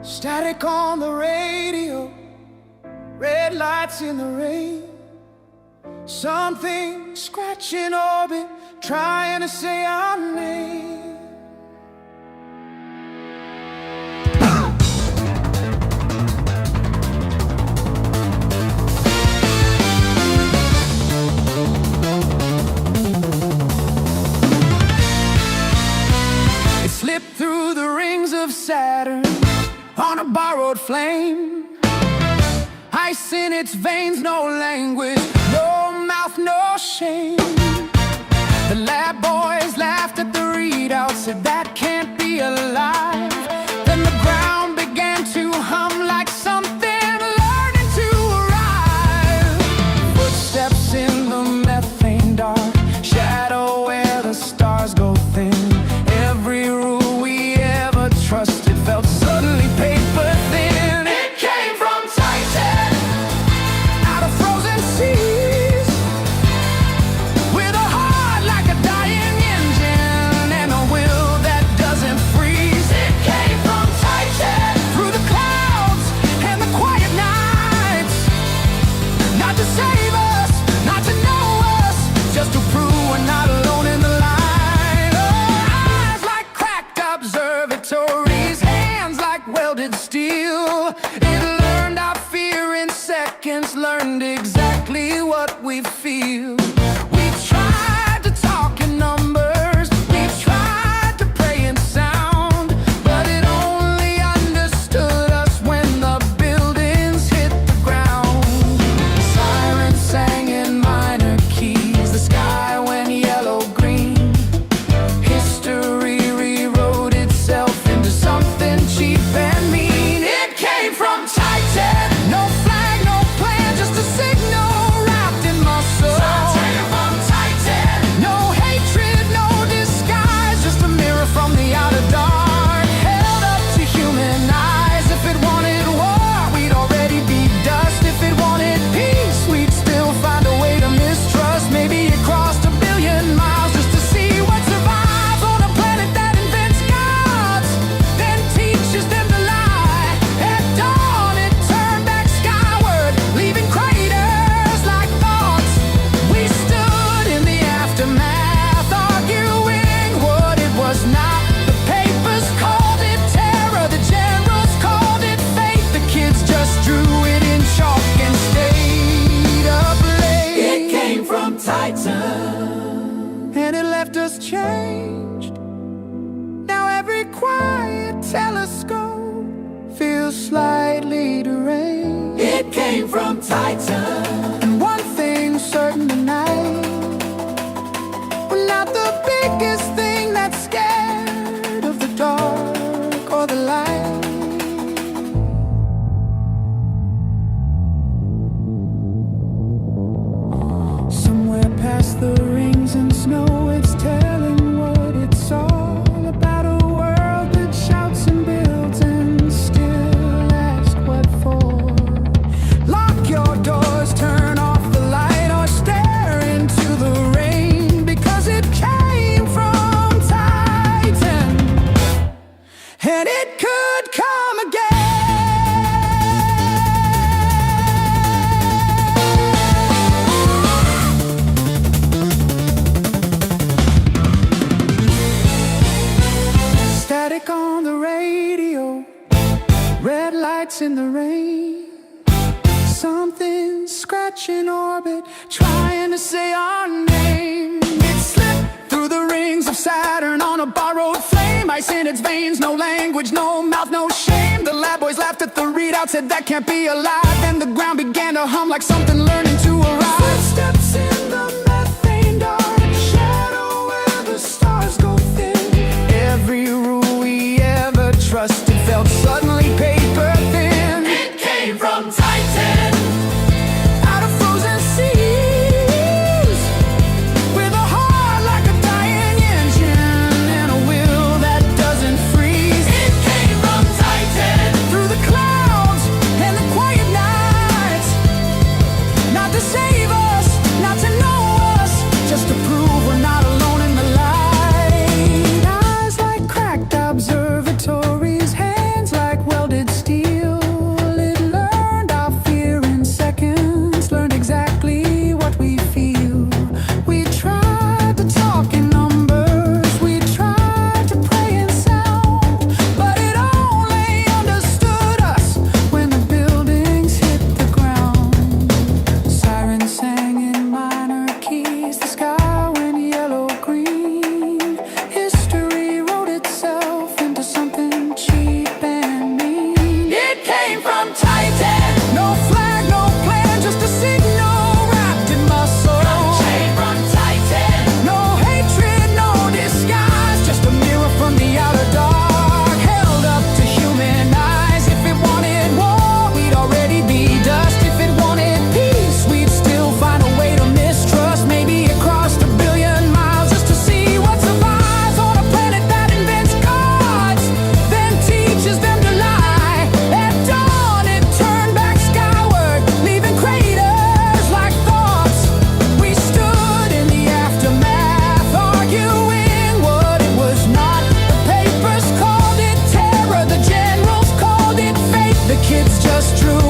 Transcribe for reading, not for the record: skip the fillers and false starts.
Static on the radio, red lights in the rain. Something scratching orbit, trying to say our name. It slipped through the rings of Saturn on a borrowed flame. Ice in its veins, no language, no mouth, no shame. The lab boys laughed at the readout, said that can't be alive. Then the ground began to hum like something learning to arrive. Footsteps in the methane dark, shadow where the stars go thin. Every rule we ever trusted felt suddenly paper thin. It came from Titan, out of frozen seas, with a heart like a dying engine and a will that doesn't freeze. It came from Titan, through the clouds and the quiet nights, not to save us, not to know us, just to prove we're not alone in the line. Oh, eyes like cracked observatories, hands like welded steel. It learned our fear in seconds, learned exactly what we feel. We tried to talk in numbers, we tried to pray in sound, but it only understood us when the buildings hit the ground. Sirens sang in minor keys, the sky went yellow-green. History rewrote itself into something cheap and mean. It came from Titan, no flag, no plan, just a signal wrapped in muscle. From Titan, no hatred, no disguise, just a mirror from the outer dark, held up to human eyes. If it wanted war, we'd already be dust. If it wanted peace, we'd still find a way to mistrust. Maybe it crossed 1 billion miles just to see what survives on a planet that invents gods, then teaches them to lie. At dawn, it turned back skyward, leaving craters like thoughts. We stood in the aftermath, arguing what it was not. The papers called it terror, the generals called it fate. The kids just drew it in chalk and stayed up late. It came from Titan, and it left us changed. Now every quiet telescope feels slightly deranged. It came from Titan, and one thing's certain tonight, we're not the biggest thing that's scared of the dark or the light. Somewhere past the rings and snow, it's telling what it's all about. A world that shouts and builds and still asks what for. Lock your doors, turn off the light, or stare into the rain, because it came from Titan, and it could come again. Static on the radio, red lights in the rain. Something scratching orbit, trying to say our name. It slipped through the rings of Saturn on a borrowed flame. Ice in its veins, no language, no mouth, no shame. The lab boys laughed at the readout, said that can't be alive. Then the ground began to hum like something learning to arrive. Footsteps in the methane dark, shadow where the stars go thin. Every rule we ever trusted felt suddenly paper thin. It came from Titan, out of frozen seas, with a heart like a dying engine and a will that doesn't freeze. It came from Titan, through the clouds and the quiet nights, not to say it's just true.